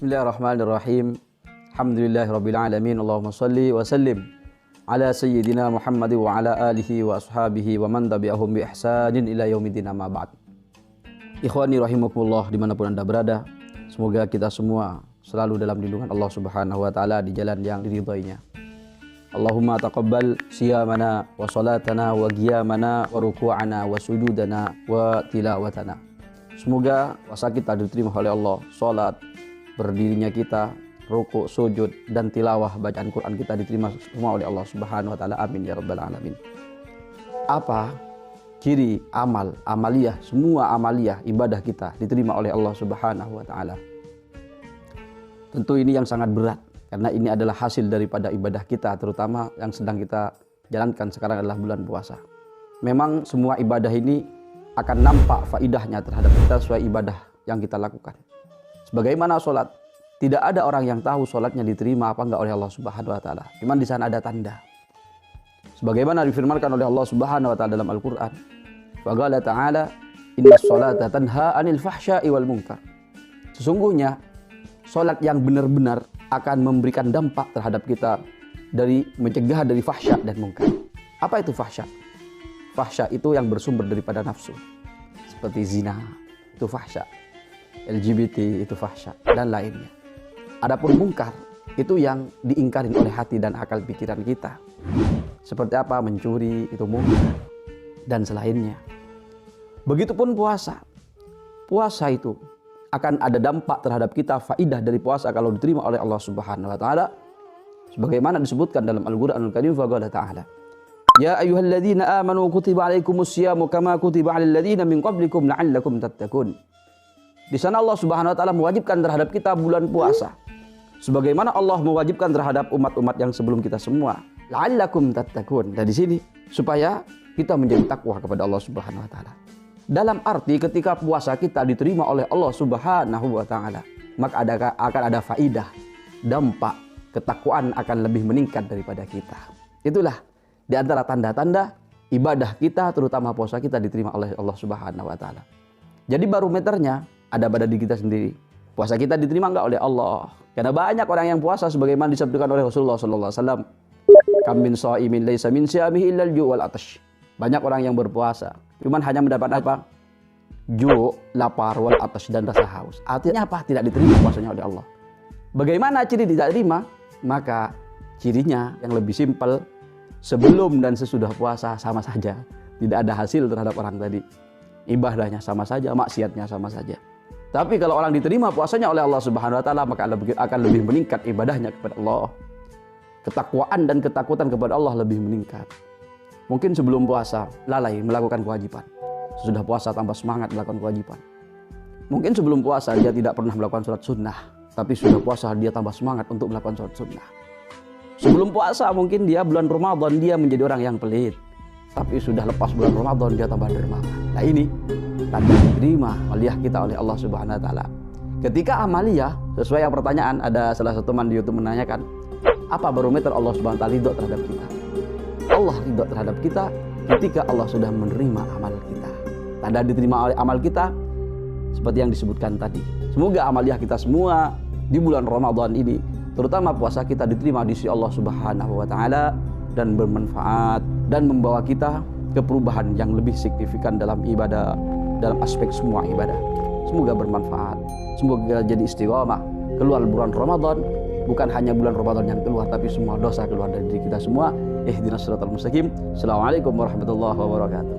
Bismillahirrahmanirrahim. Alhamdulillahirabbil alamin. Allahumma shalli wa sallim ala sayyidina Muhammad wa ala alihi wa ashabihi wa man tabi'ahum bi ihsanin ila yaumiddin, amma ba'd. Ikhwani rahimakumullah, dimanapun Anda berada, semoga kita semua selalu dalam lindungan Allah Subhanahu wa taala di jalan yang diridhoinya. Allahumma taqabbal siyamana wa salatana wa qiyamana wa ruku'ana wa sujudana wa tilawatana. Semoga puasa kita diterima oleh Allah, salat, berdirinya kita, rukuk, sujud, dan tilawah bacaan Quran kita diterima semua oleh Allah Subhanahu wa taala. Amin ya rabbal alamin. Apa ciri amaliyah, semua amaliyah ibadah kita diterima oleh Allah Subhanahu wa taala? Tentu ini yang sangat berat, karena ini adalah hasil daripada ibadah kita, terutama yang sedang kita jalankan sekarang adalah bulan puasa. Memang semua ibadah ini akan nampak faidahnya terhadap kita sesuai ibadah yang kita lakukan. Sebagaimana sholat, tidak ada orang yang tahu sholatnya diterima apa enggak oleh Allah Subhanahu wa taala. Cuman di sana ada tanda. Sebagaimana difirmankan oleh Allah Subhanahu wa taala dalam Al-Qur'an, wa qala ta'ala, innas sholata tanha 'anil fahsya'i wal munkar. Sesungguhnya sholat yang benar-benar akan memberikan dampak terhadap kita dari mencegah dari fahsya dan munkar. Apa itu fahsya? Fahsya itu yang bersumber daripada nafsu. Seperti zina, itu fahsya. LGBT itu fahsya dan lainnya. Adapun munkar itu yang diingkarin oleh hati dan akal pikiran kita. Seperti apa? Mencuri itu munkar dan selainnya. Begitupun puasa. Puasa itu akan ada dampak terhadap kita, faidah dari puasa kalau diterima oleh Allah Subhanahu wa taala. Sebagaimana disebutkan dalam Al-Qur'anul Karim, wa qala ta'ala, ya ayyuhalladzina amanu kutiba alaikumusyamu kama kutiba alal ladzina min qablikum la'allakum tattaqun. Di sana Allah Subhanahu wa taala mewajibkan terhadap kita bulan puasa, sebagaimana Allah mewajibkan terhadap umat-umat yang sebelum kita semua. La'allakum tattaqun. Dan di sini supaya kita menjadi takwa kepada Allah Subhanahu wa taala. Dalam arti ketika puasa kita diterima oleh Allah Subhanahu wa taala, maka akan ada faidah, dampak, ketakwaan akan lebih meningkat daripada kita. Itulah di antara tanda-tanda ibadah kita, terutama puasa kita diterima oleh Allah Subhanahu wa taala. Jadi barometernya ada pada diri kita sendiri. Puasa kita diterima enggak oleh Allah? Karena banyak orang yang puasa sebagaimana disebutkan oleh Rasulullah sallallahu alaihi wasallam, kam min shaimin laisa min siyamihi illal ju' wal atash. Banyak orang yang berpuasa cuman hanya mendapat apa? Ju', lapar, wal atash, dan rasa haus. Artinya apa? Tidak diterima puasanya oleh Allah. Bagaimana ciri tidak diterima? Maka cirinya yang lebih simpel, sebelum dan sesudah puasa sama saja. Tidak ada hasil terhadap orang tadi. Ibadahnya sama saja, maksiatnya sama saja. Tapi kalau orang diterima puasanya oleh Allah Subhanahu wa taala, maka akan lebih meningkat ibadahnya kepada Allah. Ketakwaan dan ketakutan kepada Allah lebih meningkat. Mungkin sebelum puasa lalai melakukan kewajiban. Sesudah puasa tambah semangat melakukan kewajiban. Mungkin sebelum puasa dia tidak pernah melakukan sholat sunnah, tapi sudah puasa dia tambah semangat untuk melakukan sholat sunnah. Sebelum puasa mungkin dia bulan Ramadan dia menjadi orang yang pelit, tapi sudah lepas bulan Ramadan dia tambah dermawan. Nah ini tanda diterima amaliyah kita oleh Allah Subhanahu wa taala. Ketika amaliyah sesuai yang pertanyaan, ada salah satu teman di YouTube menanyakan, apa barometer Allah Subhanahu wa taala ridho terhadap kita? Allah ridho terhadap kita ketika Allah sudah menerima amal kita. Tanda diterima oleh amal kita seperti yang disebutkan tadi. Semoga amaliyah kita semua di bulan Ramadan ini, terutama puasa kita, diterima di sisi Allah Subhanahu wa taala dan bermanfaat dan membawa kita ke perubahan yang lebih signifikan dalam ibadah, dalam aspek semua ibadah. Semoga bermanfaat. Semoga jadi istiqamah keluar bulan Ramadan, bukan hanya bulan Ramadan yang keluar, tapi semua dosa keluar dari diri kita semua. Ihdinas siratal mustaqim. Assalamualaikum warahmatullahi wabarakatuh.